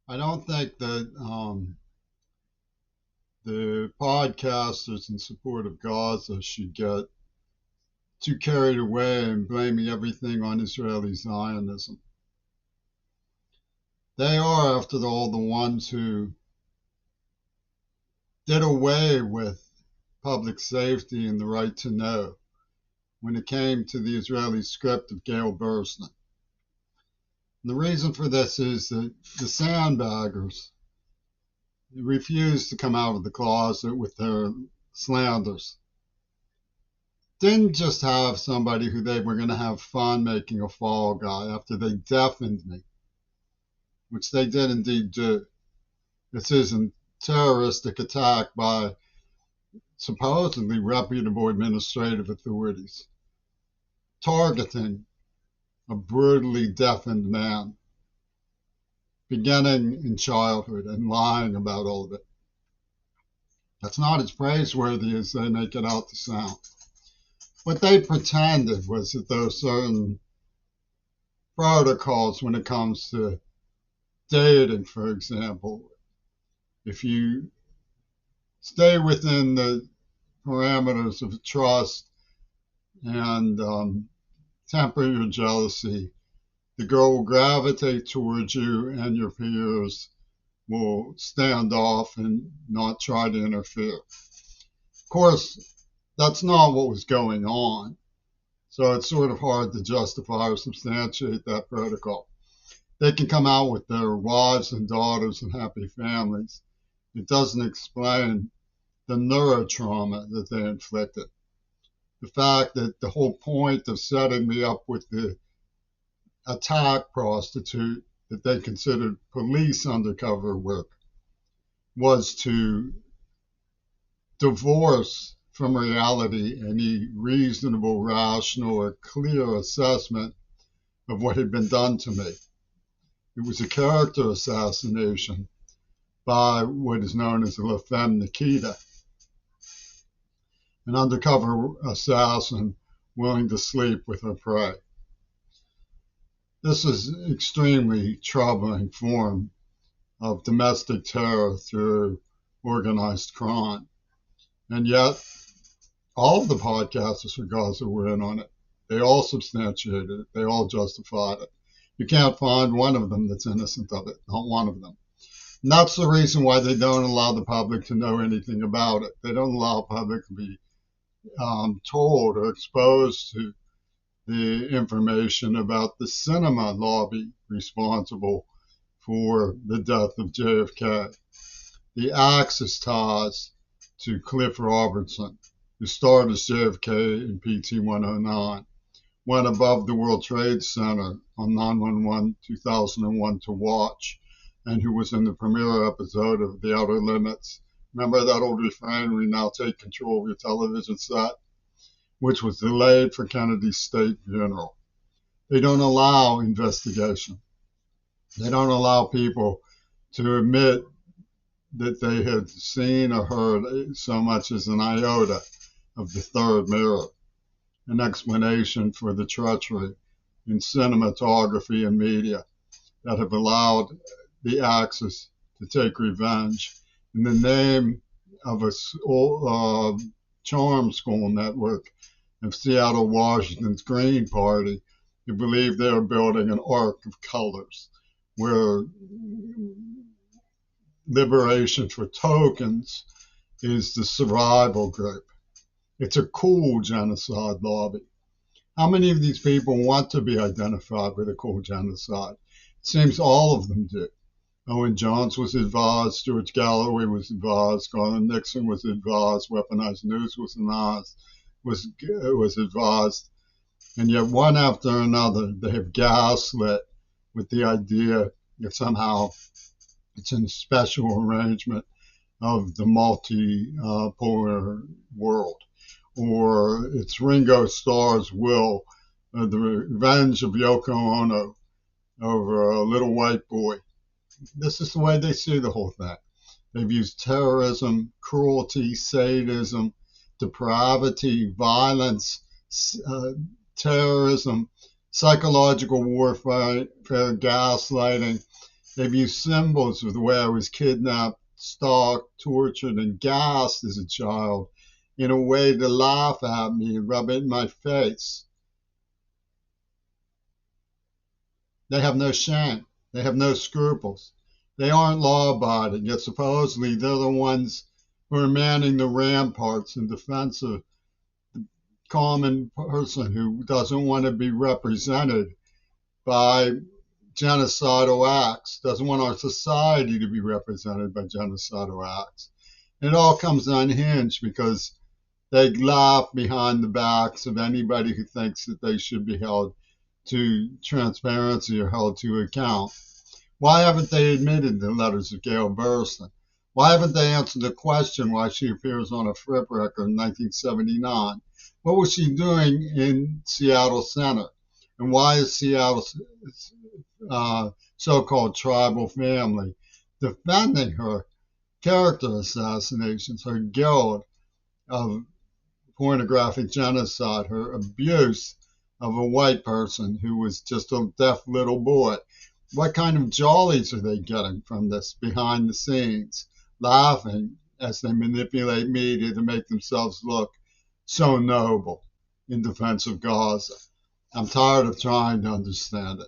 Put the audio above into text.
I don't think that the podcasters in support of Gaza should get too carried away and blaming everything on Israeli Zionism. They are, after all, the ones who did away with public safety and the right to know when it came to the Israeli script of Gail Burston. And the reason for this is that the Sandbaggers refused to come out of the closet with their slanders. Didn't just have somebody who they were going to have fun making a fall guy after they deafened me, which they did indeed do. This isn't terroristic attack by supposedly reputable administrative authorities targeting a brutally deafened man, beginning in childhood and lying about all of it. That's not as praiseworthy as they make it out to sound. What they pretended was that there are certain protocols when it comes to dating, for example. If you stay within the parameters of trust and temper your jealousy, the girl will gravitate towards you and your peers will stand off and not try to interfere. Of course, that's not what was going on. So it's sort of hard to justify or substantiate that protocol. They can come out with their wives and daughters and happy families. It doesn't explain the neurotrauma that they inflicted. The fact that the whole point of setting me up with the attack prostitute that they considered police undercover work was to divorce from reality any reasonable, rational, or clear assessment of what had been done to me. It was a character assassination by what is known as La Femme Nikita, an undercover assassin willing to sleep with her prey. This is an extremely troubling form of domestic terror through organized crime. And yet, all of the podcasters for Gaza were in on it. They all substantiated it. They all justified it. You can't find one of them that's innocent of it, not one of them. And that's the reason why they don't allow the public to know anything about it. They don't allow the public to be told or exposed to the information about the cinema lobby responsible for the death of JFK, the Axis ties to Cliff Robertson, who starred as JFK in PT 109, went above the World Trade Center on 9/11 2001 to watch, and who was in the premiere episode of The Outer Limits. Remember that old refrain, we now take control of your television set, which was delayed for Kennedy's state funeral. They don't allow investigation. They don't allow people to admit that they had seen or heard so much as an iota of the third mirror, an explanation for the treachery in cinematography and media that have allowed the Axis to take revenge in the name of a charm school network of Seattle, Washington's Green Party, who believe they are building an arc of colors where liberation for tokens is the survival group. It's a cool genocide lobby. How many of these people want to be identified with a cool genocide? It seems all of them do. Owen Jones was advised, George Galloway was advised, Garland Nixon was advised, Weaponized News was advised, and yet one after another they have gaslit with the idea that somehow it's in a special arrangement of the multipolar world, or it's Ringo Starr's will, the revenge of Yoko Ono over a little white boy. This is the way they see the whole thing. They've used terrorism, cruelty, sadism, depravity, violence, terrorism, psychological warfare, gaslighting, They've used symbols of the way I was kidnapped, stalked, tortured, and gassed as a child in a way to laugh at me and rub it in my face. They have no shame. They have no scruples. They aren't law-abiding, yet supposedly they're the ones who are manning the ramparts in defense of the common person who doesn't want to be represented by genocidal acts, doesn't want our society to be represented by genocidal acts. And it all comes unhinged because they laugh behind the backs of anybody who thinks that they should be held to transparency or held to account. Why haven't they admitted the letters of Gail Burstyn? Why haven't they answered the question why she appears on a FRIP record in 1979? What was she doing in Seattle Center? And why is Seattle's so-called tribal family defending her character assassinations, her guilt of pornographic genocide, her abuse of a white person who was just a deaf little boy? What kind of jollies are they getting from this behind the scenes, laughing as they manipulate media to make themselves look so noble in defense of Gaza? I'm tired of trying to understand it.